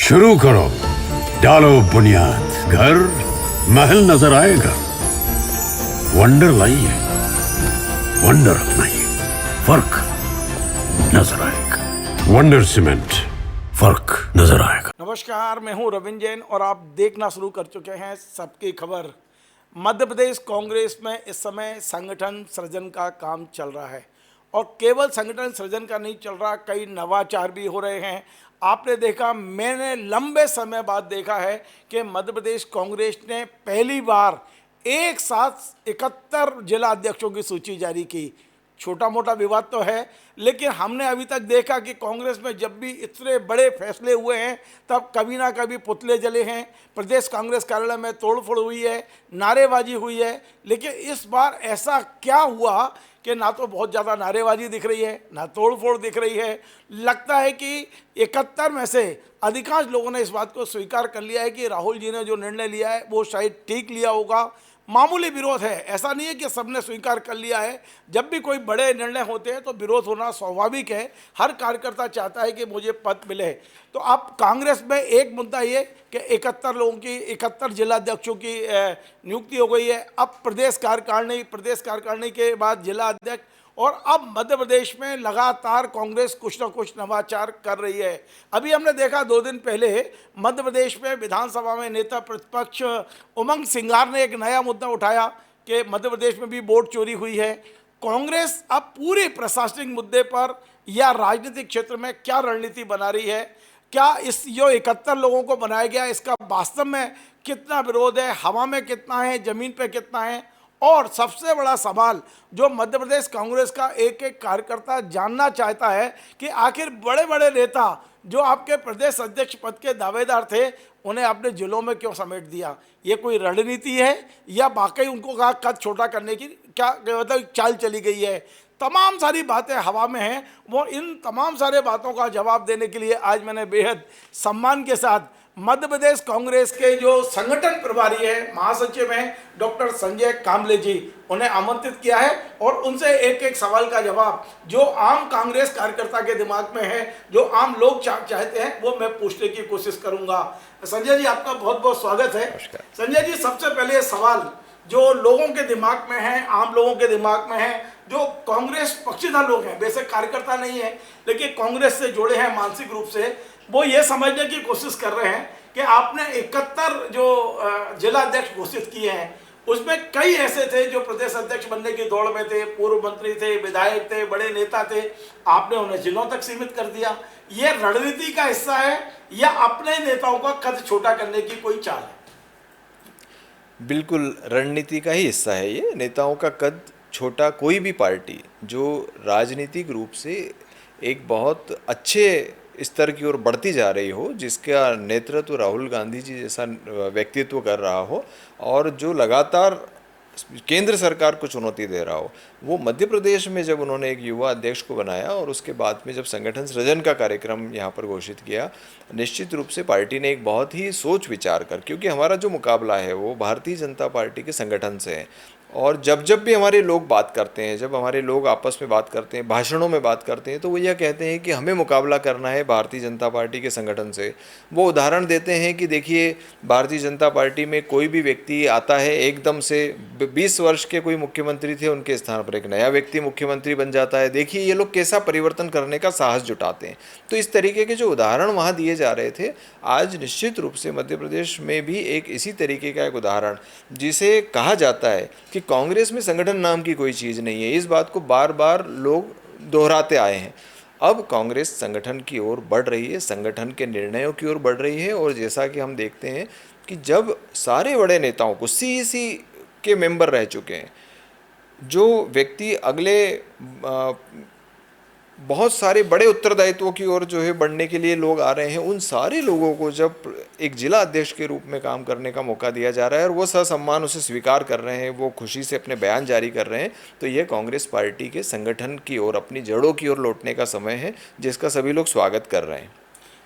शुरू करो, डालो बुनियाद, घर महल नजर आएगा। वंडर लाइए, वंडर अपनाइए, फर्क नजर आएगा। वंडर सीमेंट, फर्क नजर आएगा। नमस्कार, मैं हूं रविंद्र जैन और आप देखना शुरू कर चुके हैं सबकी खबर। मध्य प्रदेश कांग्रेस में इस समय संगठन सृजन का काम चल रहा है और केवल संगठन सृजन का नहीं चल रहा, कई नवाचार भी हो रहे हैं। आपने देखा, मैंने लंबे समय बाद देखा है कि मध्य प्रदेश कांग्रेस ने पहली बार एक साथ 71 जिला अध्यक्षों की सूची जारी की। छोटा मोटा विवाद तो है, लेकिन हमने अभी तक देखा कि कांग्रेस में जब भी इतने बड़े फैसले हुए हैं तब कभी ना कभी पुतले जले हैं। प्रदेश कांग्रेस कार्यालय में तोड़फोड़ हुई है, नारेबाजी हुई है। लेकिन इस बार ऐसा क्या हुआ कि ना तो बहुत ज़्यादा नारेबाजी दिख रही है, ना तोड़फोड़ दिख रही है। लगता है कि 71 में से अधिकांश लोगों ने इस बात को स्वीकार कर लिया है कि राहुल जी ने जो निर्णय लिया है वो शायद ठीक लिया होगा। मामूली विरोध है, ऐसा नहीं है कि सबने स्वीकार कर लिया है। जब भी कोई बड़े निर्णय होते हैं तो विरोध होना स्वाभाविक है। हर कार्यकर्ता चाहता है कि मुझे पद मिले। तो अब कांग्रेस में एक मुद्दा ये कि 71 लोगों की 71 जिलाध्यक्षों की नियुक्ति हो गई है। अब प्रदेश कार्यकारिणी के बाद जिला अध्यक्ष, और अब मध्य प्रदेश में लगातार कांग्रेस कुछ न कुछ नवाचार कर रही है। अभी हमने देखा 2 दिन पहले मध्य प्रदेश में विधानसभा में नेता प्रतिपक्ष उमंग सिंगार ने एक नया मुद्दा उठाया कि मध्य प्रदेश में भी वोट चोरी हुई है। कांग्रेस अब पूरे प्रशासनिक मुद्दे पर या राजनीतिक क्षेत्र में क्या रणनीति बना रही है? क्या इस जो 71 लोगों को बनाया गया इसका वास्तव में कितना विरोध है, हवा में कितना है, जमीन पे कितना है? और सबसे बड़ा सवाल जो मध्य प्रदेश कांग्रेस का एक एक कार्यकर्ता जानना चाहता है कि आखिर बड़े बड़े नेता जो आपके प्रदेश अध्यक्ष पद के दावेदार थे, उन्हें आपने जिलों में क्यों समेट दिया? ये कोई रणनीति है या वाकई उनको कहा कद छोटा करने की क्या मतलब चाल चली गई है? तमाम सारी बातें हवा में हैं। वो इन तमाम सारे बातों का जवाब देने के लिए आज मैंने बेहद सम्मान के साथ मध्य प्रदेश कांग्रेस के जो संगठन प्रभारी है, महासचिव हैं डॉक्टर संजय कामले जी, उन्हें आमंत्रित किया है और उनसे एक एक सवाल का जवाब जो आम कांग्रेस कार्यकर्ता के दिमाग में है, जो आम लोग चाहते हैं, वो मैं पूछने की कोशिश करूंगा। संजय जी, आपका बहुत बहुत स्वागत है। संजय जी, सबसे पहले सवाल जो लोगों के दिमाग में है, आम लोगों के दिमाग में है, जो कांग्रेस पक्षधर लोग हैं, बेशक कार्यकर्ता नहीं है लेकिन कांग्रेस से जुड़े हैं मानसिक रूप से, वो ये समझने की कोशिश कर रहे हैं कि आपने 71 जो जिला अध्यक्ष घोषित किए हैं उसमें कई ऐसे थे जो प्रदेश अध्यक्ष बनने की दौड़ में थे, पूर्व मंत्री थे, विधायक थे, बड़े नेता थे, आपने उन्हें जिलों तक सीमित कर दिया। ये रणनीति का हिस्सा है या अपने नेताओं का कद छोटा करने की कोई चाल है? बिल्कुल रणनीति का ही हिस्सा है ये। नेताओं का कद छोटा, कोई भी पार्टी जो राजनीतिक रूप से एक बहुत अच्छे स्तर की ओर बढ़ती जा रही हो, जिसका नेतृत्व राहुल गांधी जी जैसा व्यक्तित्व कर रहा हो और जो लगातार केंद्र सरकार को चुनौती दे रहा हो, वो मध्य प्रदेश में जब उन्होंने एक युवा अध्यक्ष को बनाया और उसके बाद में जब संगठन सृजन का कार्यक्रम यहाँ पर घोषित किया, निश्चित रूप से पार्टी ने एक बहुत ही सोच विचार कर, क्योंकि हमारा जो मुकाबला है वो भारतीय जनता पार्टी के संगठन से है। और जब भी हमारे लोग बात करते हैं, जब हमारे लोग आपस में बात करते हैं, भाषणों में बात करते हैं, तो वो यह कहते हैं कि हमें मुकाबला करना है भारतीय जनता पार्टी के संगठन से। वो उदाहरण देते हैं कि देखिए, भारतीय जनता पार्टी में कोई भी व्यक्ति आता है, एकदम से 20 वर्ष के कोई मुख्यमंत्री थे, उनके स्थान पर एक नया व्यक्ति मुख्यमंत्री बन जाता है। देखिए ये लोग कैसा परिवर्तन करने का साहस जुटाते हैं। तो इस तरीके के जो उदाहरण वहाँ दिए जा रहे थे, आज निश्चित रूप से मध्य प्रदेश में भी एक इसी तरीके का एक उदाहरण, जिसे कहा जाता है कि कांग्रेस में संगठन नाम की कोई चीज़ नहीं है, इस बात को बार बार लोग दोहराते आए हैं। अब कांग्रेस संगठन की ओर बढ़ रही है, संगठन के निर्णयों की ओर बढ़ रही है। और जैसा कि हम देखते हैं कि जब सारे बड़े नेताओं को सीईसी के मेंबर रह चुके हैं, जो व्यक्ति अगले बहुत सारे बड़े उत्तरदायित्वों की ओर जो है बढ़ने के लिए लोग आ रहे हैं, उन सारे लोगों को जब एक जिला अध्यक्ष के रूप में काम करने का मौका दिया जा रहा है और वो ससम्मान उसे स्वीकार कर रहे हैं, वो खुशी से अपने बयान जारी कर रहे हैं, तो ये कांग्रेस पार्टी के संगठन की ओर, अपनी जड़ों की ओर लौटने का समय है, जिसका सभी लोग स्वागत कर रहे हैं।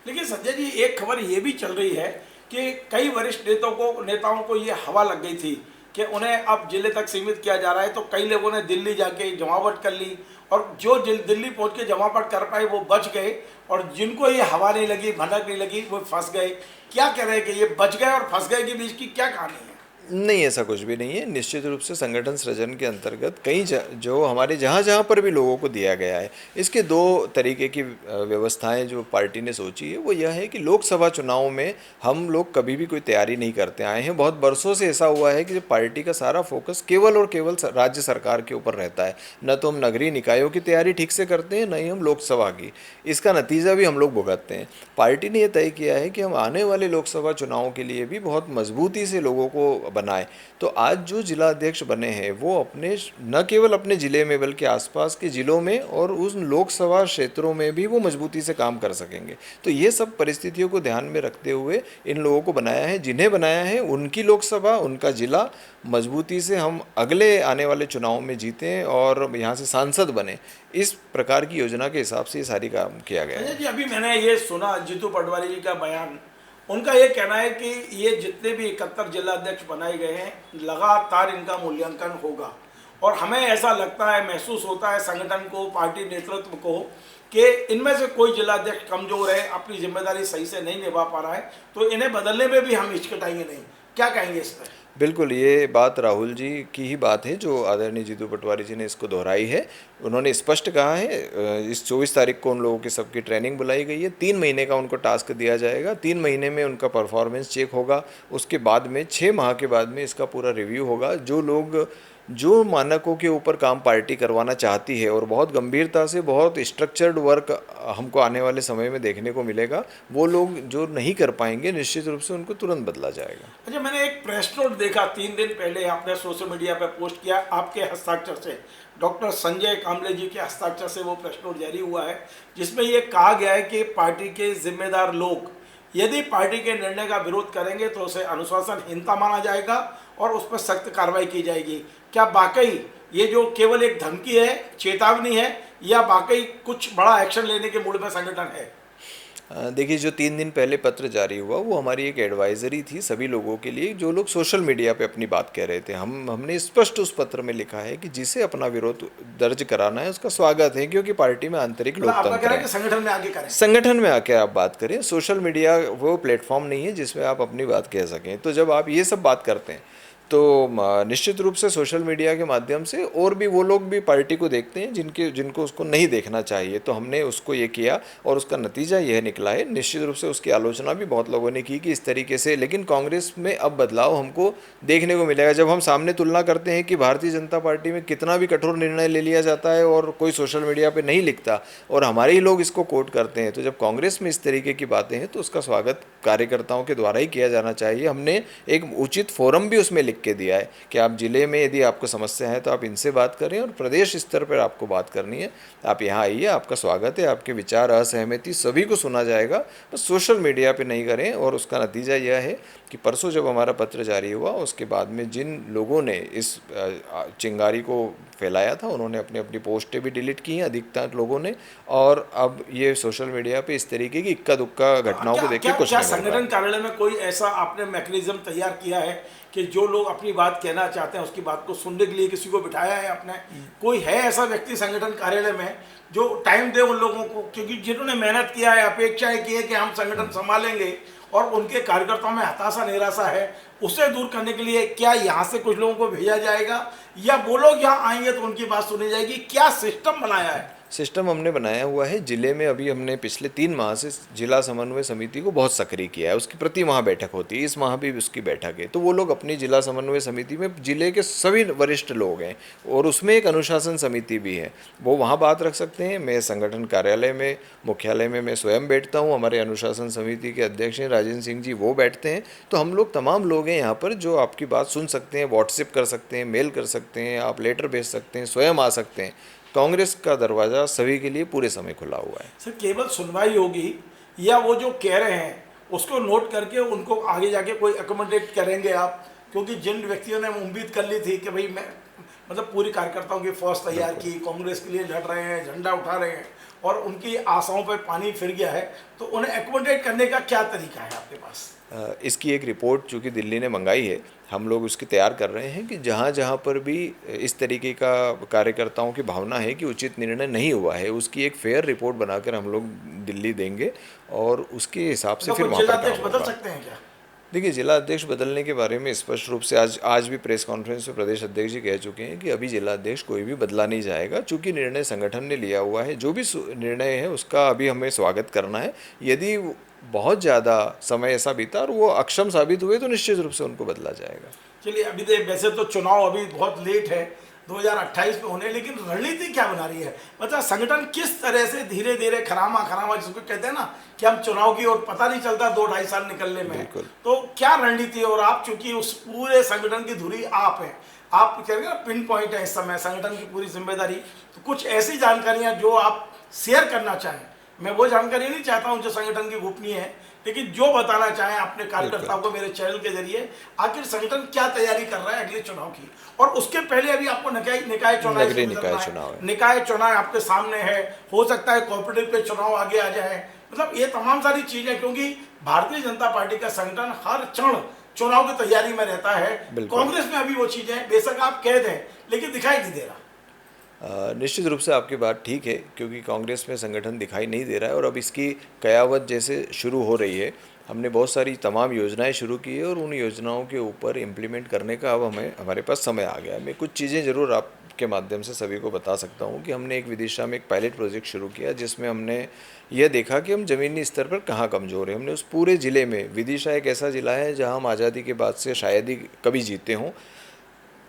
लेकिन संजय जी, एक खबर ये भी चल रही है कि कई वरिष्ठ नेताओं को ये हवा लग गई थी कि उन्हें अब जिले तक सीमित किया जा रहा है, तो कई लोगों ने दिल्ली जाके जमावट कर ली और जो दिल्ली पहुंच के जमावट कर पाए वो बच गए, और जिनको ये हवा नहीं लगी, भनक नहीं लगी, वो फंस गए। क्या कह रहे हैं कि ये बच गए और फंस गए के बीच की क्या कहानी है? नहीं, ऐसा कुछ भी नहीं है। निश्चित रूप से संगठन सृजन के अंतर्गत कई जो हमारे जहाँ जहाँ पर भी लोगों को दिया गया है, इसके दो तरीके की व्यवस्थाएं जो पार्टी ने सोची है वो यह है कि लोकसभा चुनाव में हम लोग कभी भी कोई तैयारी नहीं करते आए हैं। बहुत बरसों से ऐसा हुआ है कि जो पार्टी का सारा फोकस केवल और केवल राज्य सरकार के ऊपर रहता है। न तो हम नगरीय निकायों की तैयारी ठीक से करते हैं, न ही हम लोकसभा की। इसका नतीजा भी हम लोग भुगतते हैं। पार्टी ने यह तय किया है कि हम आने वाले लोकसभा चुनाव के लिए भी बहुत मजबूती से लोगों को बनाए। तो आज जो जिला अध्यक्ष बने हैं वो अपने न केवल अपने ज़िले में बल्कि आसपास के ज़िलों में और उन लोकसभा क्षेत्रों में भी वो मजबूती से काम कर सकेंगे। तो ये सब परिस्थितियों को ध्यान में रखते हुए इन लोगों को बनाया है। जिन्हें बनाया है उनकी लोकसभा, उनका ज़िला मजबूती से हम अगले आने वाले चुनाव में जीतें और यहाँ से सांसद बने, इस प्रकार की योजना के हिसाब से ये सारी काम किया गया है। संजय जी, अभी मैंने ये सुना जीतू पटवारी जी का बयान, उनका ये कहना है कि ये जितने भी 71 जिला अध्यक्ष बनाए गए हैं लगातार इनका मूल्यांकन होगा, और हमें ऐसा लगता है, महसूस होता है संगठन को, पार्टी नेतृत्व को, कि इनमें से कोई जिला अध्यक्ष कमजोर है, अपनी जिम्मेदारी सही से नहीं निभा पा रहा है, तो इन्हें बदलने में भी हम हिचकिचाएंगे नहीं। क्या कहेंगे इस पर? बिल्कुल, ये बात राहुल जी की ही बात है जो आदरणीय जीतू पटवारी जी ने इसको दोहराई है। उन्होंने स्पष्ट कहा है, इस 24 तारीख को उन लोगों की सबकी ट्रेनिंग बुलाई गई है। 3 महीने का उनको टास्क दिया जाएगा। 3 महीने में उनका परफॉर्मेंस चेक होगा। उसके बाद में 6 माह के बाद में इसका पूरा रिव्यू होगा। जो लोग जो मानकों के ऊपर काम पार्टी करवाना चाहती है और बहुत गंभीरता से, बहुत स्ट्रक्चर्ड वर्क हमको आने वाले समय में देखने को मिलेगा, वो लोग जो नहीं कर पाएंगे निश्चित रूप से उनको तुरंत बदला जाएगा। अच्छा, मैंने एक प्रेस नोट देखा 3 दिन पहले, आपने सोशल मीडिया पर पोस्ट किया, आपके हस्ताक्षर से, डॉक्टर संजय कामले जी के हस्ताक्षर से वो प्रेस नोट जारी हुआ है, जिसमें ये कहा गया है कि पार्टी के जिम्मेदार लोग यदि पार्टी के निर्णय का विरोध करेंगे तो उसे अनुशासनहीनता माना जाएगा और उस पर सख्त कार्रवाई की जाएगी। क्या वाकई ये जो केवल एक धमकी है, चेतावनी है, या वाकई कुछ बड़ा एक्शन लेने के मूड में संगठन है? देखिए, जो 3 दिन पहले पत्र जारी हुआ वो हमारी एक एडवाइजरी थी सभी लोगों के लिए जो लोग सोशल मीडिया पे अपनी बात कह रहे थे। हमने स्पष्ट उस पत्र में लिखा है कि जिसे अपना विरोध दर्ज कराना है उसका स्वागत है, क्योंकि पार्टी में आंतरिक लोकतंत्र है। संगठन में आगे करें, संगठन में आके आप बात करें। सोशल मीडिया वो प्लेटफॉर्म नहीं है जिसमें आप अपनी बात कह सकें। तो जब आप ये सब बात करते हैं तो निश्चित रूप से सोशल मीडिया के माध्यम से और भी वो लोग भी पार्टी को देखते हैं जिनको उसको नहीं देखना चाहिए। तो हमने उसको ये किया और उसका नतीजा यह निकला है। निश्चित रूप से उसकी आलोचना भी बहुत लोगों ने की कि इस तरीके से, लेकिन कांग्रेस में अब बदलाव हमको देखने को मिलेगा। जब हम सामने तुलना करते हैं कि भारतीय जनता पार्टी में कितना भी कठोर निर्णय ले लिया जाता है और कोई सोशल मीडिया पर नहीं लिखता और हमारे ही लोग इसको कोट करते हैं, तो जब कांग्रेस में इस तरीके की बातें हैं तो उसका स्वागत कार्यकर्ताओं के द्वारा ही किया जाना चाहिए। हमने एक उचित फोरम भी उसमें लिख के दिया है कि आप जिले में यदि आपको समस्या है तो आप इनसे बात करें, और प्रदेश स्तर पर आपको बात करनी है, आप यहाँ आइए, आपका स्वागत है, आपके विचार, असहमति सभी को सुना जाएगा, बस सोशल मीडिया पे नहीं करें। और उसका नतीजा यह है कि परसों जब हमारा पत्र जारी हुआ उसके बाद में जिन लोगों ने इस चिंगारी को फैलाया था उन्होंने अपनी अपनी पोस्टें भी डिलीट की हैं, अधिकतर लोगों ने। और अब ये सोशल मीडिया पे इस तरीके की इक्का दुक्का घटनाओं को देख के कुछ नहीं। संगठन कार्यालय में कोई ऐसा आपने मैकेनिज्म तैयार किया है कि जो लोग अपनी बात कहना चाहते हैं उसकी बात को सुनने के लिए किसी को बिठाया है आपने? कोई है ऐसा व्यक्ति संगठन कार्यालय में जो टाइम दे उन लोगों को, क्योंकि जिन्होंने मेहनत किया है, अपेक्षाएं की है कि हम संगठन संभालेंगे और उनके कार्यकर्ताओं में हताशा निराशा है, उसे दूर करने के लिए क्या यहाँ से कुछ लोगों को भेजा जाएगा या वो लोग यहाँ आएंगे तो उनकी बात सुनी जाएगी? क्या सिस्टम बनाया है? सिस्टम हमने बनाया हुआ है। जिले में अभी हमने पिछले 3 माह से जिला समन्वय समिति को बहुत सक्रिय किया है। उसकी प्रति माह बैठक होती है, इस माह भी उसकी बैठक है। तो वो लोग अपनी जिला समन्वय समिति में जिले के सभी वरिष्ठ लोग हैं और उसमें एक अनुशासन समिति भी है, वो वहाँ बात रख सकते हैं। मैं संगठन कार्यालय में, मुख्यालय में मैं स्वयं बैठता हूँ, हमारे अनुशासन समिति के अध्यक्ष हैं राजेंद्र सिंह जी, वो बैठते हैं। तो हम लोग तमाम लोग हैं यहाँ पर जो आपकी बात सुन सकते हैं, व्हाट्सएप कर सकते हैं, मेल कर सकते हैं, आप लेटर भेज सकते हैं, स्वयं आ सकते हैं। कांग्रेस का दरवाज़ा सभी के लिए पूरे समय खुला हुआ है। सर, केवल सुनवाई होगी या वो जो कह रहे हैं उसको नोट करके उनको आगे जाके कोई अकोमोडेट करेंगे आप? क्योंकि जिन व्यक्तियों ने उम्मीद कर ली थी कि भाई मैं मतलब पूरी कार्यकर्ताओं की फौज तैयार की, कांग्रेस के लिए लड़ रहे हैं, झंडा उठा रहे हैं और उनकी आशाओं पर पानी फिर गया है, तो उन्हें अकोमोडेट करने का क्या तरीका है आपके पास? इसकी एक रिपोर्ट चूँकि दिल्ली ने मंगाई है, हम लोग उसकी तैयार कर रहे हैं कि जहाँ जहाँ पर भी इस तरीके का कार्यकर्ताओं की भावना है कि उचित निर्णय नहीं हुआ है, उसकी एक फेयर रिपोर्ट बनाकर हम लोग दिल्ली देंगे और उसके हिसाब से तो फिर कुछ वहाँ पर जिलाध्यक्ष काम बदल होगा। सकते हैं क्या? देखिए, जिला अध्यक्ष बदलने के बारे में स्पष्ट रूप से आज भी प्रेस कॉन्फ्रेंस में प्रदेश अध्यक्ष जी कह चुके हैं कि अभी जिला अध्यक्ष कोई भी बदला नहीं जाएगा, चूंकि निर्णय संगठन ने लिया हुआ है। जो भी निर्णय है उसका अभी हमें स्वागत करना है। यदि बहुत ज़्यादा समय ऐसा बीता और वो अक्षम साबित हुए तो निश्चित रूप से उनको बदला जाएगा। चलिए, अभी तो वैसे तो चुनाव अभी बहुत लेट है, 2028 में होने, लेकिन रणनीति क्या बना रही है? मतलब संगठन किस तरह से धीरे धीरे खरामा खरामा, जिसको कहते हैं ना कि हम चुनाव की ओर पता नहीं चलता 2-2.5 साल निकलने में, बिल्कुल। तो क्या रणनीति है? और आप चूंकि उस पूरे संगठन की धुरी आप हैं, आप कह रहे हैं ना पिन पॉइंट है इस समय संगठन की पूरी जिम्मेदारी, तो कुछ ऐसी जानकारियां जो आप शेयर करना चाहें। मैं वो जानकारी नहीं चाहता हूं जो संगठन की गोपनीय है, लेकिन जो बताना चाहें अपने कार्यकर्ताओं को मेरे चैनल के जरिए, आखिर संगठन क्या तैयारी कर रहा है अगले चुनाव की। और उसके पहले अभी आपको निकाय चुनाव नगरीय निकाय चुनाव है। निकाय चुनाव आपके सामने है, हो सकता है कोऑपरेटिव पे चुनाव आगे आ जाए, मतलब ये तमाम सारी चीजें, क्योंकि भारतीय जनता पार्टी का संगठन हर क्षण चुनाव की तैयारी में रहता है। कांग्रेस में अभी वो चीजें बेशक आप कह दें, लेकिन दिखाई नहीं दे रहा। निश्चित रूप से आपकी बात ठीक है, क्योंकि कांग्रेस में संगठन दिखाई नहीं दे रहा है और अब इसकी कयावत जैसे शुरू हो रही है। हमने बहुत सारी तमाम योजनाएं शुरू की है और उन योजनाओं के ऊपर इम्प्लीमेंट करने का अब हमारे पास समय आ गया है। मैं कुछ चीज़ें ज़रूर आपके माध्यम से सभी को बता सकता हूं कि हमने एक विदिशा में एक पायलट प्रोजेक्ट शुरू किया, जिसमें हमने यह देखा कि हम ज़मीनी स्तर पर कहाँ कमज़ोर हैं। हमने उस पूरे ज़िले में, विदिशा एक ऐसा ज़िला है जहाँ हम आज़ादी के बाद से शायद ही कभी जीते हों,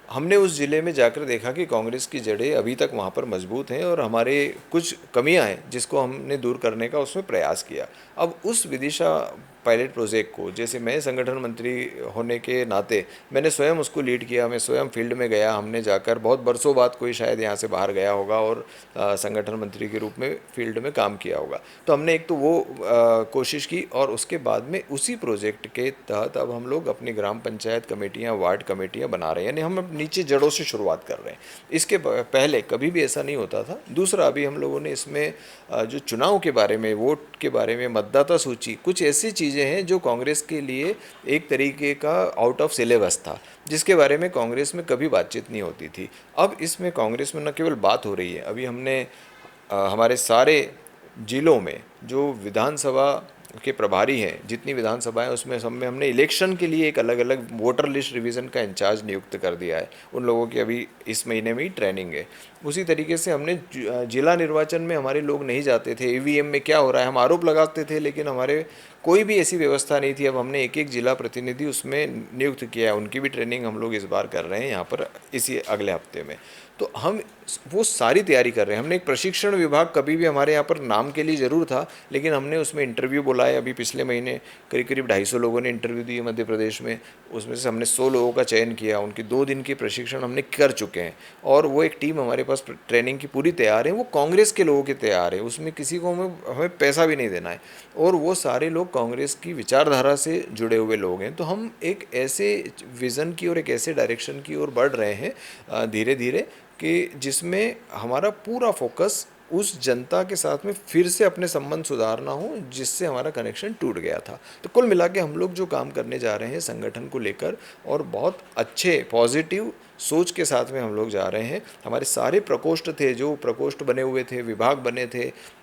हमने उस ज़िले में जाकर देखा कि कांग्रेस की जड़ें अभी तक वहाँ पर मजबूत हैं और हमारे कुछ कमियां हैं जिसको हमने दूर करने का उसमें प्रयास किया। अब उस विदिशा पायलट प्रोजेक्ट को, जैसे मैं संगठन मंत्री होने के नाते मैंने स्वयं उसको लीड किया, मैं स्वयं फील्ड में गया, हमने जाकर बहुत बरसों बाद कोई शायद यहाँ से बाहर गया होगा और संगठन मंत्री के रूप में फील्ड में काम किया होगा। तो हमने एक तो वो कोशिश की और उसके बाद में उसी प्रोजेक्ट के तहत अब हम लोग अपनी ग्राम पंचायत कमेटियाँ, वार्ड कमेटियाँ बना रहे हैं, यानी हम अब नीचे जड़ों से शुरुआत कर रहे हैं। इसके पहले कभी भी ऐसा नहीं होता था। दूसरा, अभी हम लोगों ने इसमें जो चुनाव के बारे में, वोट के बारे में, मतदाता सूची, कुछ ऐसी चीज़ें हैं जो कांग्रेस के लिए एक तरीके का आउट ऑफ सिलेबस था, जिसके बारे में कांग्रेस में कभी बातचीत नहीं होती थी। अब इसमें कांग्रेस में न केवल बात हो रही है, अभी हमने हमारे सारे जिलों में जो विधानसभा के प्रभारी हैं, जितनी विधानसभाएं उसमें सब में हमने इलेक्शन के लिए एक अलग अलग वोटर लिस्ट रिवीजन का इंचार्ज नियुक्त कर दिया है। उन लोगों की अभी इस महीने में ही ट्रेनिंग है। उसी तरीके से हमने जिला निर्वाचन में हमारे लोग नहीं जाते थे, ईवीएम में क्या हो रहा है हम आरोप लगाते थे, लेकिन हमारे कोई भी ऐसी व्यवस्था नहीं थी। अब हमने एक एक जिला प्रतिनिधि उसमें नियुक्त किया है, उनकी भी ट्रेनिंग हम लोग इस बार कर रहे हैं यहाँ पर इसी अगले हफ्ते में। तो हम वो सारी तैयारी कर रहे हैं। हमने एक प्रशिक्षण विभाग कभी भी हमारे यहाँ पर नाम के लिए ज़रूर था, लेकिन हमने उसमें इंटरव्यू बुलाए। अभी पिछले महीने करीब करीब 250 लोगों ने इंटरव्यू दिए मध्य प्रदेश में, उसमें से हमने 100 लोगों का चयन किया। उनकी 2 दिन की प्रशिक्षण हमने कर चुके हैं और वो एक टीम हमारे पास ट्रेनिंग की पूरी तैयार है। वो कांग्रेस के लोगों के तैयार है, उसमें किसी को हमें पैसा भी नहीं देना है और वो सारे लोग कांग्रेस की विचारधारा से जुड़े हुए लोग हैं। तो हम एक ऐसे विज़न की और एक ऐसे डायरेक्शन की ओर बढ़ रहे हैं धीरे धीरे, कि जिसमें हमारा पूरा फोकस उस जनता के साथ में फिर से अपने संबंध सुधारना हो जिससे हमारा कनेक्शन टूट गया था। तो कुल मिला के हम लोग जो काम करने जा रहे हैं संगठन को लेकर, और बहुत अच्छे पॉजिटिव सोच के साथ में हम लोग जा रहे हैं। हमारे सारे प्रकोष्ठ थे, जो प्रकोष्ठ बने हुए थे, विभाग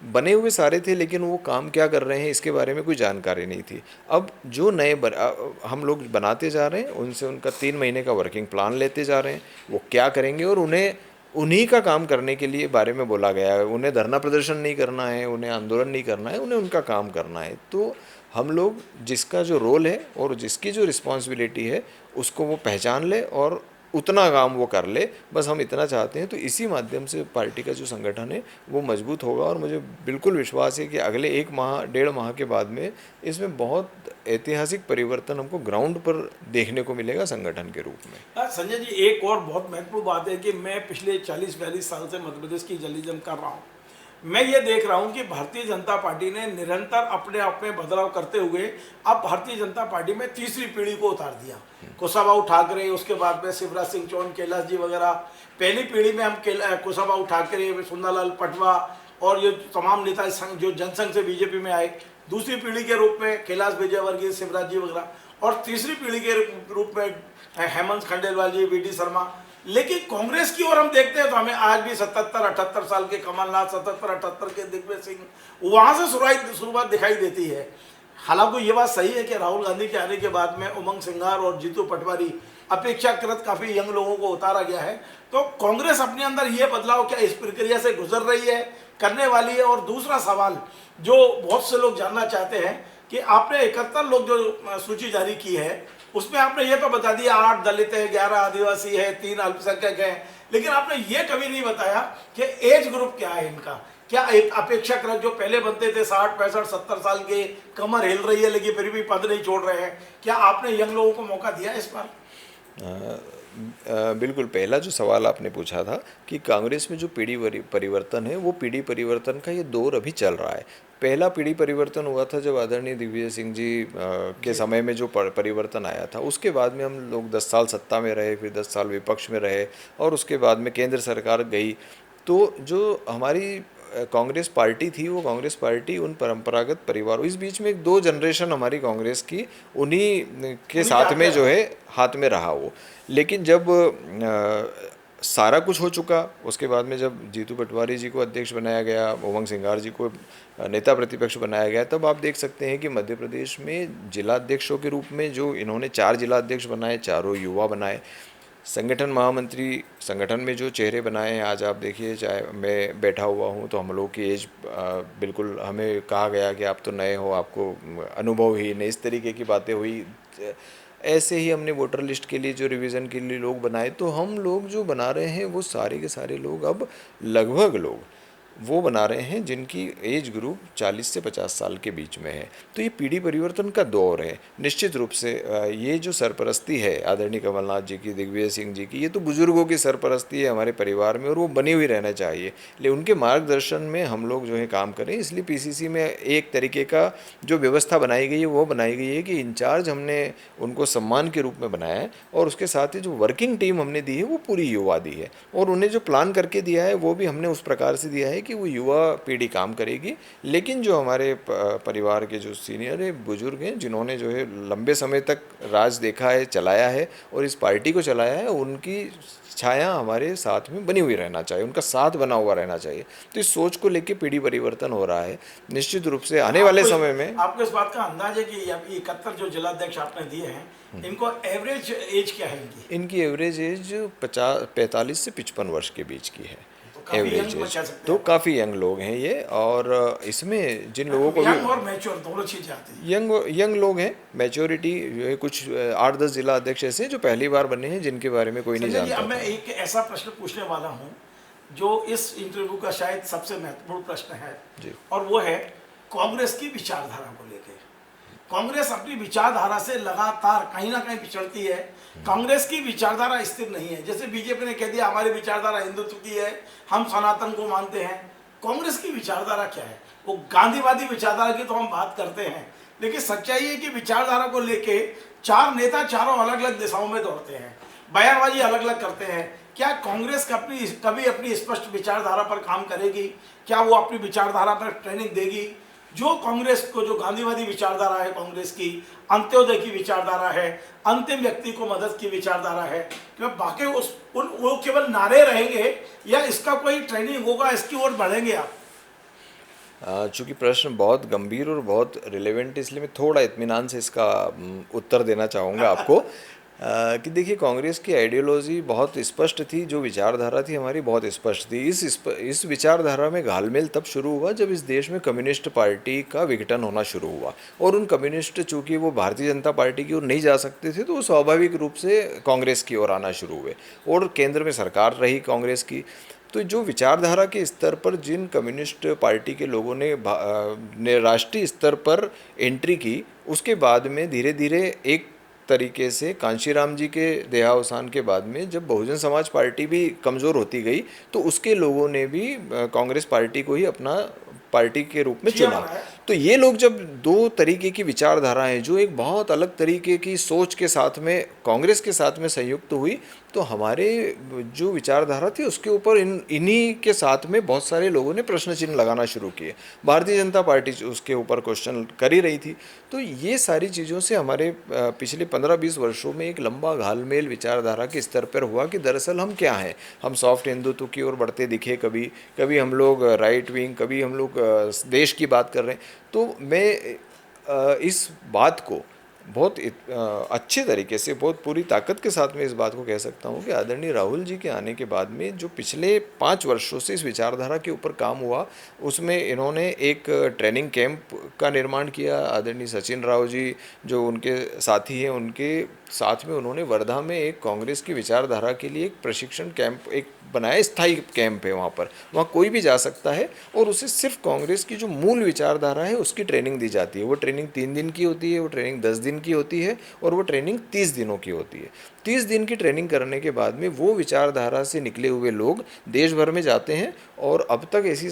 बने हुए सारे थे, लेकिन वो काम क्या कर रहे हैं इसके बारे में कोई जानकारी नहीं थी। अब जो नए हम लोग बनाते जा रहे हैं, उनसे उनका 3 महीने का वर्किंग प्लान लेते जा रहे हैं, वो क्या करेंगे और उन्हें उन्हीं का काम करने के लिए बारे में बोला गया है। उन्हें धरना प्रदर्शन नहीं करना है, उन्हें आंदोलन नहीं करना है, उन्हें उनका काम करना है। तो हम लोग जिसका जो रोल है और जिसकी जो रिस्पॉन्सिबिलिटी है उसको वो पहचान ले और उतना काम वो कर ले, बस हम इतना चाहते हैं। तो इसी माध्यम से पार्टी का जो संगठन है वो मजबूत होगा और मुझे बिल्कुल विश्वास है कि अगले 1 माह 1.5 माह के बाद में इसमें बहुत ऐतिहासिक परिवर्तन हमको ग्राउंड पर देखने को मिलेगा संगठन के रूप में। संजय जी, एक और बहुत महत्वपूर्ण बात है कि मैं पिछले 40-42 साल से मध्य प्रदेश की जर्नलिज्म कर रहा हूँ। मैं ये देख रहा हूँ कि भारतीय जनता पार्टी ने निरंतर अपने आप में बदलाव करते हुए अब भारतीय जनता पार्टी में तीसरी पीढ़ी को उतार दिया। कुशाभाऊ ठाकरे, उसके बाद में शिवराज सिंह चौहान, कैलाश जी वगैरह। पहली पीढ़ी में हम कुशाभाऊ ठाकरे, सुंदरलाल पटवा और ये तमाम नेता संघ जो जनसंघ से बीजेपी में आए। दूसरी पीढ़ी के रूप में कैलाश विजयवर्गीय, शिवराज जी वगैरह। और तीसरी पीढ़ी के रूप में हेमंत खंडेलवाल जी, वी डी शर्मा। लेकिन कांग्रेस की ओर हम देखते हैं तो हमें आज भी 77-78 साल के कमलनाथ, 77-78 के दिग्विजय सिंह, वहां से शुरुआत दिखाई देती है। हालांकि ये बात सही है कि राहुल गांधी के आने के बाद में उमंग सिंघार और जीतू पटवारी अपेक्षाकृत काफी यंग लोगों को उतारा गया है। तो कांग्रेस अपने अंदर ये बदलाव क्या इस प्रक्रिया से गुजर रही है, करने वाली है? और दूसरा सवाल जो बहुत से लोग जानना चाहते हैं कि आपने 71 लोग जो सूची जारी की है उसमें आपने ये तो बता दिया 8 दलित है, 11 आदिवासी है, 3 अल्पसंख्यक है, लेकिन आपने ये कभी नहीं बताया कि एज ग्रुप क्या है इनका। क्या एक अपेक्षाकृत जो पहले बनते थे 60, 65, 70 साल के, कमर हिल रही है लेकिन फिर भी पद नहीं छोड़ रहे हैं, क्या आपने यंग लोगों को मौका दिया इस बार? बिल्कुल, पहला जो सवाल आपने पूछा था कि कांग्रेस में जो पीढ़ी परिवर्तन है, वो पीढ़ी परिवर्तन का ये दौर अभी चल रहा है। पहला पीढ़ी परिवर्तन हुआ था जब आदरणीय दिग्विजय सिंह जी के समय में जो परिवर्तन आया था। उसके बाद में हम लोग 10 साल सत्ता में रहे, फिर 10 साल विपक्ष में रहे, और उसके बाद में केंद्र सरकार गई। तो जो हमारी कांग्रेस पार्टी थी, वो कांग्रेस पार्टी उन परंपरागत परिवारों, इस बीच में 2 जनरेशन हमारी कांग्रेस की उन्हीं के साथ में जो है हाथ में रहा वो। लेकिन जब सारा कुछ हो चुका, उसके बाद में जब जीतू पटवारी जी को अध्यक्ष बनाया गया, उमंग सिंघार जी को नेता प्रतिपक्ष बनाया गया, तब आप देख सकते हैं कि मध्य प्रदेश में जिला अध्यक्षों के रूप में जो इन्होंने 4 जिला अध्यक्ष बनाए, चारों युवा बनाए। संगठन महामंत्री, संगठन में जो चेहरे बनाए हैं, आज आप देखिए, चाहे मैं बैठा हुआ हूँ तो हम लोग की एज बिल्कुल, हमें कहा गया कि आप तो नए हो, आपको अनुभव ही नहीं, इस तरीके की बातें हुई। ऐसे ही हमने वोटर लिस्ट के लिए जो रिवीजन के लिए लोग बनाए, तो हम लोग जो बना रहे हैं वो सारे के सारे लोग अब लगभग लोग वो बना रहे हैं जिनकी एज ग्रुप 40 से 50 साल के बीच में है। तो ये पीढ़ी परिवर्तन का दौर है। निश्चित रूप से ये जो सरपरस्ती है आदरणीय कमलनाथ जी की, दिग्विजय सिंह जी की, ये तो बुजुर्गों की सरपरस्ती है हमारे परिवार में, और वो बनी हुई रहना चाहिए। लेकिन उनके मार्गदर्शन में हम लोग जो है काम करें, इसलिए पीसीसी में एक तरीके का जो व्यवस्था बनाई गई है वो बनाई गई है कि इंचार्ज हमने उनको सम्मान के रूप में बनाया है, और उसके साथ ही जो वर्किंग टीम हमने दी है वो पूरी युवा दी है, और उन्हें जो प्लान करके दिया है वो भी हमने उस प्रकार से दिया है कि वो युवा पीढ़ी काम करेगी। लेकिन जो हमारे परिवार के जो सीनियर है, बुजुर्ग हैं, जिन्होंने जो है लंबे समय तक राज देखा है, चलाया है और इस पार्टी को चलाया है, उनकी छाया हमारे साथ में बनी हुई रहना चाहिए, उनका साथ बना हुआ रहना चाहिए। तो इस सोच को लेकर पीढ़ी परिवर्तन हो रहा है। निश्चित रूप से आने वाले समय में आपको इस बात का अंदाज है कि 71 जो जिला अध्यक्ष आपने दिए हैं, इनको एवरेज एज क्या है इनकी एवरेज एज 45 से 55 वर्ष के बीच की है। एवरेज एज तो काफ़ी यंग लोग हैं ये, और इसमें जिन लोगों को यंग और मैच्योर दोनों चीज़ें आती हैं। यंग लोग हैं, मैच्योरिटी जो है, कुछ 8-10 जिला अध्यक्ष ऐसे हैं जो पहली बार बने हैं, जिनके बारे में कोई नहीं जानता। अब मैं एक ऐसा प्रश्न पूछने वाला हूँ जो इस इंटरव्यू का शायद सबसे महत्वपूर्ण प्रश्न है जी, और वो है कांग्रेस की विचारधारा को लेकर। कांग्रेस अपनी विचारधारा से लगातार कहीं ना कहीं पिछड़ती है। कांग्रेस की विचारधारा स्थिर नहीं है। जैसे बीजेपी ने कह दिया हमारी विचारधारा हिंदुत्व की है, हम सनातन को मानते हैं। कांग्रेस की विचारधारा क्या है? वो गांधीवादी विचारधारा की तो हम बात करते हैं, लेकिन सच्चाई है कि विचारधारा को लेके 4 नेता चारों अलग अलग दिशाओं में दौड़ते हैं, बयानबाजी अलग अलग करते हैं। क्या कांग्रेस कभी अपनी स्पष्ट विचारधारा पर काम करेगी? क्या वो अपनी विचारधारा पर ट्रेनिंग देगी? जो कांग्रेस को, जो गांधीवादी विचारधारा है कांग्रेस की, अंत्योदय की विचारधारा है, अंतिम व्यक्ति को मदद की विचारधारा है, कि बाकी वो केवल नारे रहेंगे या इसका कोई ट्रेनिंग होगा, इसकी ओर बढ़ेंगे आप? चूँकि प्रश्न बहुत गंभीर और बहुत रिलेवेंट है, इसलिए मैं थोड़ा इत्मीनान से इसका उत्तर देना चाहूँगा आपको। कि देखिए, कांग्रेस की आइडियोलॉजी बहुत स्पष्ट थी, जो विचारधारा थी हमारी बहुत स्पष्ट थी। इस विचारधारा में घालमेल तब शुरू हुआ जब इस देश में कम्युनिस्ट पार्टी का विघटन होना शुरू हुआ, और उन कम्युनिस्ट चूँकि वो भारतीय जनता पार्टी की ओर नहीं जा सकते थे, तो वो स्वाभाविक रूप से कांग्रेस की ओर आना शुरू हुए, और केंद्र में सरकार रही कांग्रेस की। तो जो विचारधारा के स्तर पर जिन कम्युनिस्ट पार्टी के लोगों ने राष्ट्रीय स्तर पर एंट्री की, उसके बाद में धीरे धीरे एक तरीके से कांशीराम जी के देहावसान के बाद में जब बहुजन समाज पार्टी भी कमज़ोर होती गई, तो उसके लोगों ने भी कांग्रेस पार्टी को ही अपना पार्टी के रूप में चुना। तो ये लोग जब 2 तरीके की विचारधाराएं जो एक बहुत अलग तरीके की सोच के साथ में कांग्रेस के साथ में संयुक्त हुई, तो हमारे जो विचारधारा थी उसके ऊपर इन्हीं के साथ में बहुत सारे लोगों ने प्रश्न चिन्ह लगाना शुरू किए। भारतीय जनता पार्टी उसके ऊपर क्वेश्चन कर ही रही थी। तो ये सारी चीज़ों से हमारे पिछले 15-20 वर्षों में एक लंबा घालमेल विचारधारा के स्तर पर हुआ कि दरअसल हम क्या हैं। हम सॉफ्ट हिंदुत्व की ओर बढ़ते दिखे, कभी कभी हम लोग राइट विंग, कभी हम लोग देश की बात कर रहे हैं। तो मैं इस बात को बहुत अच्छे तरीके से, बहुत पूरी ताकत के साथ में इस बात को कह सकता हूँ कि आदरणीय राहुल जी के आने के बाद में जो पिछले 5 वर्षों से इस विचारधारा के ऊपर काम हुआ, उसमें इन्होंने एक ट्रेनिंग कैंप का निर्माण किया। आदरणीय सचिन राव जी जो उनके साथी हैं, उनके साथ में उन्होंने वर्धा में एक कांग्रेस की विचारधारा के लिए एक प्रशिक्षण कैंप एक बनाया, स्थायी कैंप है वहाँ कोई भी जा सकता है और उसे सिर्फ कांग्रेस की जो मूल विचारधारा है उसकी ट्रेनिंग दी जाती है। वो ट्रेनिंग 3 दिन की होती है, वो ट्रेनिंग 10 दिन की होती है और वो ट्रेनिंग 30 दिनों की होती है। 30 दिन की ट्रेनिंग करने के बाद में वो विचारधारा से निकले हुए लोग देश भर में जाते हैं और अब तक ऐसी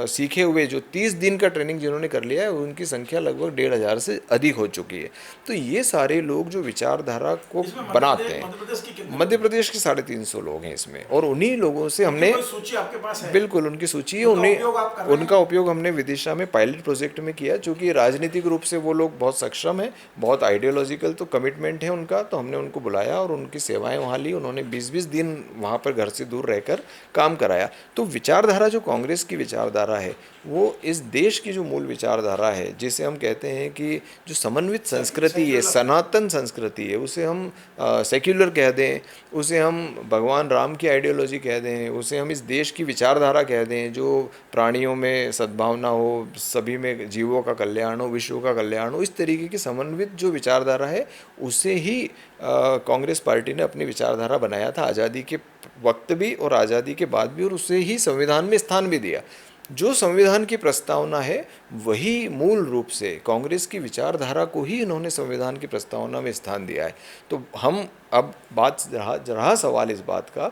सीखे हुए जो 30 दिन का ट्रेनिंग जिन्होंने कर लिया है उनकी संख्या लगभग 1,500 से अधिक हो चुकी है। तो ये सारे लोग जो विचारधारा को बनाते हैं, मध्य प्रदेश के 350 लोग हैं इसमें, और उन्हीं लोगों से हमने, सूची आपके पास है? बिल्कुल उनकी सूची है, उनका उपयोग हमने विदिशा में पायलट प्रोजेक्ट में किया। चूँकि राजनीतिक रूप से वो लोग बहुत सक्षम हैं, बहुत आइडियोलॉजिकल तो कमिटमेंट है उनका, तो हमने उनको बुलाया और उनकी सेवाएं वहाँ ली। उन्होंने 20-20 दिन वहाँ पर घर से दूर रहकर काम कराया। तो विचारधारा जो कांग्रेस की विचारधारा है वो इस देश की जो मूल विचारधारा है, जिसे हम कहते हैं कि जो समन्वित संस्कृति है, सनातन संस्कृति है, उसे हम सेक्युलर कह दें, उसे हम भगवान राम की आइडियोलॉजी कह दें, उसे हम इस देश की विचारधारा कह दें, जो प्राणियों में सद्भावना हो, सभी में जीवों का कल्याण हो, विश्व का कल्याण हो, इस तरीके की समन्वित जो विचारधारा है उसे ही कांग्रेस पार्टी ने अपनी विचारधारा बनाया था आज़ादी के वक्त भी और आज़ादी के बाद भी, और उसे ही संविधान में स्थान भी दिया। जो संविधान की प्रस्तावना है वही मूल रूप से कांग्रेस की विचारधारा को ही इन्होंने संविधान की प्रस्तावना में स्थान दिया है। तो हम अब बात रहा सवाल इस बात का,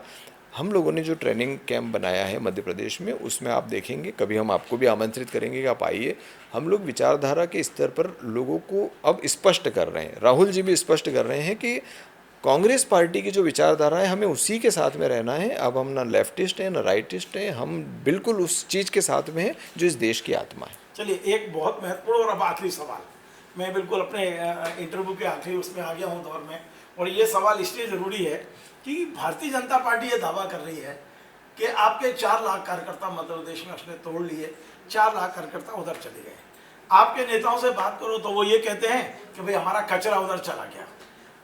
हम लोगों ने जो ट्रेनिंग कैंप बनाया है मध्य प्रदेश में, उसमें आप देखेंगे, कभी हम आपको भी आमंत्रित करेंगे कि आप आइए। हम लोग विचारधारा के स्तर पर लोगों को अब स्पष्ट कर रहे हैं, राहुल जी भी स्पष्ट कर रहे हैं कि कांग्रेस पार्टी की जो विचारधारा है हमें उसी के साथ में रहना है। अब हम ना लेफ्टिस्ट हैं ना राइटिस्ट हैं, हम बिल्कुल उस चीज़ के साथ में हैं जो इस देश की आत्मा है। चलिए, एक बहुत महत्वपूर्ण और अब आखिरी सवाल, मैं बिल्कुल अपने इंटरव्यू के आखिरी उसमें आ गया हूँ दौर में, और ये सवाल इसलिए ज़रूरी है कि भारतीय जनता पार्टी ये दावा कर रही है कि आपके 4 लाख कार्यकर्ता मध्य प्रदेश में उसने तोड़ लिए, 4 लाख कार्यकर्ता उधर चले गए। आपके नेताओं से बात करो तो वो ये कहते हैं कि भाई हमारा कचरा उधर चला गया।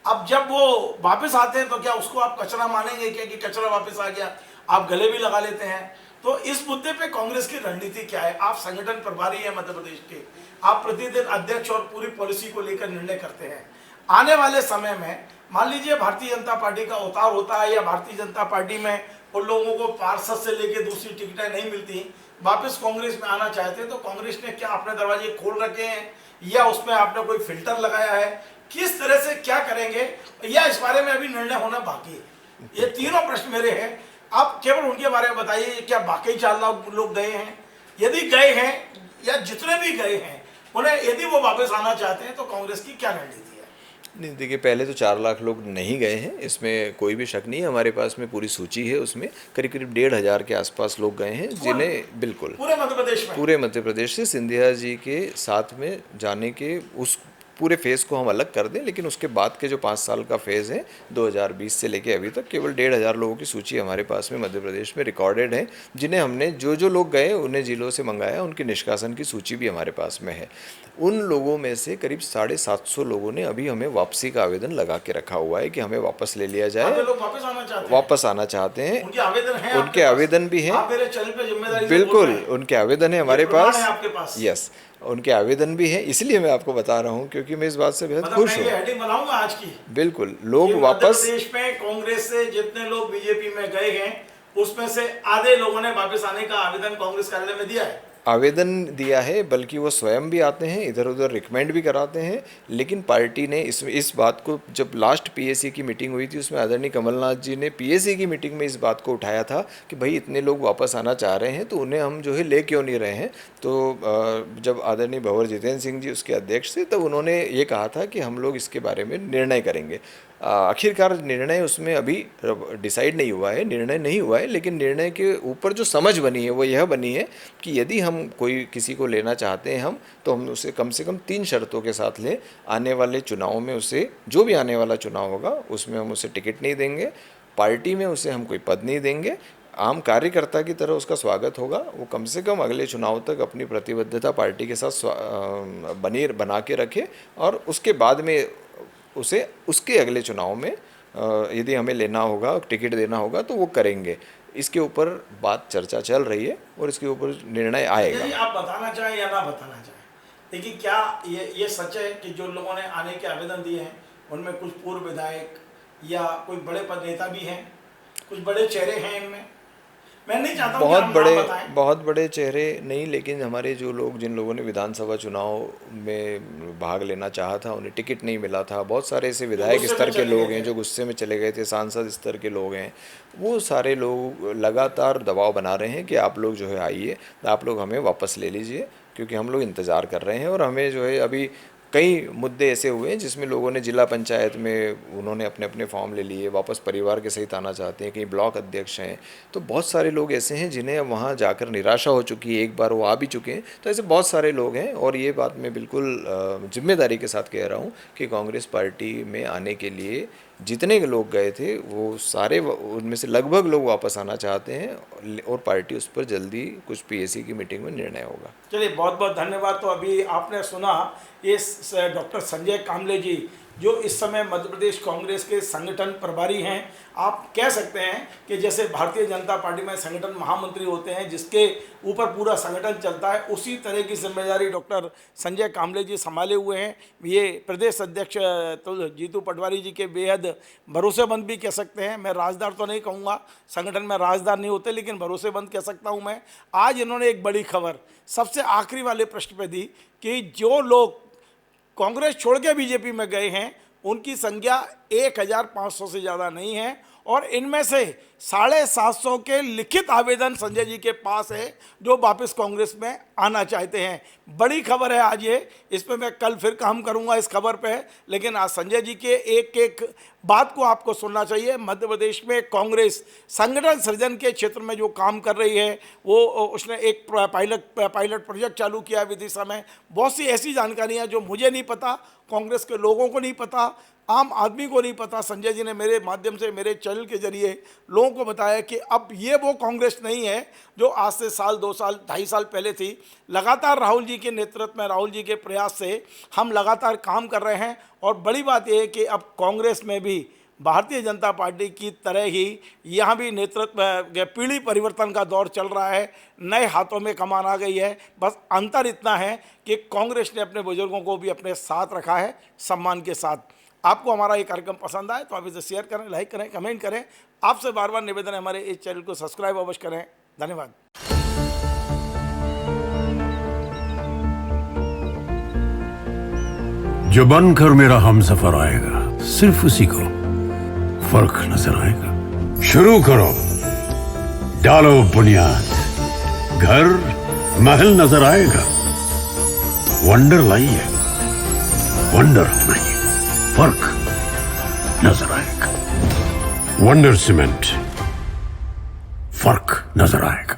अब जब वो वापस आते हैं तो क्या उसको आप कचरा मानेंगे क्या कि कचरा वापस आ गया? आप गले भी लगा लेते हैं। तो इस मुद्दे पे कांग्रेस की रणनीति क्या है? आप संगठन प्रभारी हैं मध्य प्रदेश के, आप प्रतिदिन अध्यक्ष और पूरी पॉलिसी को लेकर निर्णय करते हैं। आने वाले समय में मान लीजिए भारतीय जनता पार्टी का उतार होता है या भारतीय जनता पार्टी में उन लोगों को पार्षद से लेकर दूसरी टिकटें नहीं मिलती, वापस कांग्रेस में आना चाहते हैं, तो कांग्रेस ने क्या अपने दरवाजे खोल रखे हैं या उसमें आपने कोई फिल्टर लगाया है? किस तरह से क्या करेंगे या इस बारे में अभी निर्णय होना बाकी है? ये तीनों प्रश्न मेरे हैं, आप केवल उनके बारे में बताइए। क्या बाकी 4 लाख लोग गए हैं? यदि गए हैं या जितने भी गए हैं उन्हें यदि वो वापस आना चाहते हैं तो कांग्रेस की क्या रणनीति है? नहीं, देखिए, पहले तो 4 लाख लोग नहीं गए हैं, इसमें कोई भी शक नहीं है। हमारे पास में पूरी सूची है, उसमें करीब 1,500 के आसपास लोग गए हैं, जिन्हें बिल्कुल पूरे मध्य प्रदेश में, पूरे मध्य प्रदेश से सिंधिया जी के साथ में जाने के उस पूरे फेज़ को हम अलग कर दें, लेकिन उसके बाद के जो 5 साल का फेज़ है 2020 से लेके अभी तक, केवल 1,500 लोगों की सूची हमारे पास में मध्य प्रदेश में रिकॉर्डेड है, जिन्हें हमने जो लोग गए उन्हें जिलों से मंगाया, उनकी निष्कासन की सूची भी हमारे पास में है। उन लोगों में से करीब 750 लोगों ने अभी हमें वापसी का आवेदन लगा के रखा हुआ है कि हमें वापस ले लिया जाए। लोग वापस आना चाहते हैं, उनके आवेदन हैं, उनके आवेदन भी हैं, बिल्कुल उनके आवेदन है हमारे पास, यस, उनके आवेदन भी हैं। इसलिए मैं आपको बता रहा हूँ क्योंकि मैं इस बात से बेहद खुश हूँ। हेडिंग बनाऊंगा आज की, बिल्कुल, लोग वापस देश में कांग्रेस से जितने लोग बीजेपी में गए हैं उसमें से आधे लोगों ने वापस आने का आवेदन कांग्रेस कार्यालय में दिया है, आवेदन दिया है, बल्कि वो स्वयं भी आते हैं, इधर उधर रिकमेंड भी कराते हैं। लेकिन पार्टी ने इस बात को, जब लास्ट पीएसी की मीटिंग हुई थी उसमें आदरणीय कमलनाथ जी ने पीएसी की मीटिंग में इस बात को उठाया था कि भाई इतने लोग वापस आना चाह रहे हैं तो उन्हें हम जो है ले क्यों नहीं रहे हैं। तो जब आदरणीय भंवर जितेंद्र सिंह जी उसके अध्यक्ष थे तब उन्होंने ये कहा था कि हम लोग इसके बारे में निर्णय करेंगे। आखिरकार निर्णय उसमें अभी डिसाइड नहीं हुआ है, निर्णय नहीं हुआ है, लेकिन निर्णय के ऊपर जो समझ बनी है वो यह बनी है कि यदि हम कोई किसी को लेना चाहते हैं तो हम उसे कम से कम 3 शर्तों के साथ लें। आने वाले चुनाव में उसे, जो भी आने वाला चुनाव होगा उसमें हम उसे टिकट नहीं देंगे, पार्टी में उसे हम कोई पद नहीं देंगे, आम कार्यकर्ता की तरह उसका स्वागत होगा। वो कम से कम अगले चुनाव तक अपनी प्रतिबद्धता पार्टी के साथ बना के रखे और उसके बाद में उसे उसके अगले चुनाव में यदि हमें लेना होगा, टिकट देना होगा तो वो करेंगे। इसके ऊपर बात चर्चा चल रही है और इसके ऊपर निर्णय आएगा। आप बताना चाहें या ना बताना चाहें, लेकिन क्या ये सच है कि जो लोगों ने आने के आवेदन दिए हैं उनमें कुछ पूर्व विधायक या कोई बड़े पद नेता भी हैं, कुछ बड़े चेहरे हैं इनमें? मैं नहीं चाहता बहुत बड़े चेहरे नहीं, लेकिन हमारे जो लोग, जिन लोगों ने विधानसभा चुनाव में भाग लेना चाहा था उन्हें टिकट नहीं मिला था, बहुत सारे ऐसे विधायक स्तर के लोग हैं जो गुस्से में चले गए थे, सांसद स्तर के लोग हैं, वो सारे लोग लगातार दबाव बना रहे हैं कि आप लोग जो है आइए, आप लोग हमें वापस ले लीजिए, क्योंकि हम लोग इंतज़ार कर रहे हैं। और हमें जो है अभी कई मुद्दे ऐसे हुए हैं जिसमें लोगों ने जिला पंचायत में उन्होंने अपने अपने फॉर्म ले लिए, वापस परिवार के सहित आना चाहते हैं, कहीं ब्लॉक अध्यक्ष हैं, तो बहुत सारे लोग ऐसे हैं जिन्हें वहाँ जाकर निराशा हो चुकी है, एक बार वो आ भी चुके हैं। तो ऐसे बहुत सारे लोग हैं और ये बात मैं बिल्कुल जिम्मेदारी के साथ कह रहा हूँ कि कांग्रेस पार्टी में आने के लिए जितने लोग गए थे वो सारे, उनमें से लगभग लोग वापस आना चाहते हैं और पार्टी उस पर जल्दी कुछ पीएसी की मीटिंग में निर्णय होगा। चलिए, बहुत बहुत धन्यवाद। तो अभी आपने सुना ये डॉक्टर संजय कामले जी, जो इस समय मध्य प्रदेश कांग्रेस के संगठन प्रभारी हैं। आप कह सकते हैं कि जैसे भारतीय जनता पार्टी में संगठन महामंत्री होते हैं जिसके ऊपर पूरा संगठन चलता है, उसी तरह की जिम्मेदारी डॉक्टर संजय कामले जी संभाले हुए हैं। ये प्रदेश अध्यक्ष तो जीतू पटवारी जी के बेहद भरोसेमंद भी कह सकते हैं। मैं राजदार तो नहीं कहूँगा, संगठन में राजदार नहीं होते, लेकिन भरोसेमंद कह सकता हूँ मैं। आज इन्होंने एक बड़ी खबर सबसे आखिरी वाले प्रश्न पे दी कि जो लोग कांग्रेस छोड़ के बीजेपी में गए हैं उनकी संख्या 1500 से ज़्यादा नहीं है और इनमें से 750 के लिखित आवेदन संजय जी के पास है जो वापस कांग्रेस में आना चाहते हैं। बड़ी खबर है आज ये, इस पर मैं कल फिर काम करूंगा इस खबर पे, लेकिन आज संजय जी के एक एक बात को आपको सुनना चाहिए। मध्य प्रदेश में कांग्रेस संगठन सृजन के क्षेत्र में जो काम कर रही है, वो उसने एक पायलट प्रोजेक्ट चालू किया विदिशा में। बहुत सी ऐसी जानकारियाँ जो मुझे नहीं पता, कांग्रेस के लोगों को नहीं पता, आम आदमी को नहीं पता, संजय जी ने मेरे माध्यम से, मेरे चैनल के जरिए लोगों को बताया कि अब ये वो कांग्रेस नहीं है जो आज से साल, 2 साल, 2.5 साल पहले थी। लगातार राहुल जी के नेतृत्व में, राहुल जी के प्रयास से हम लगातार काम कर रहे हैं और बड़ी बात यह है कि अब कांग्रेस में भी भारतीय जनता पार्टी की तरह ही यहाँ भी नेतृत्व पीढ़ी परिवर्तन का दौर चल रहा है, नए हाथों में कमान आ गई है। बस अंतर इतना है कि कांग्रेस ने अपने बुजुर्गों को भी अपने साथ रखा है, सम्मान के साथ। आपको हमारा ये कार्यक्रम पसंद आए तो आप इसे शेयर करें, लाइक करें, कमेंट करें। आपसे बार बार निवेदन है हमारे इस चैनल को सब्सक्राइब अवश्य करें। धन्यवाद। जो बनकर मेरा हमसफर आएगा, सिर्फ उसी को फर्क नजर आएगा। शुरू करो, डालो बुनियाद, घर महल नजर आएगा। वंडर लाइए, वंडर अपनाइए, फर्क नजर आएगा। वंडर सीमेंट, फर्क नजर आएगा।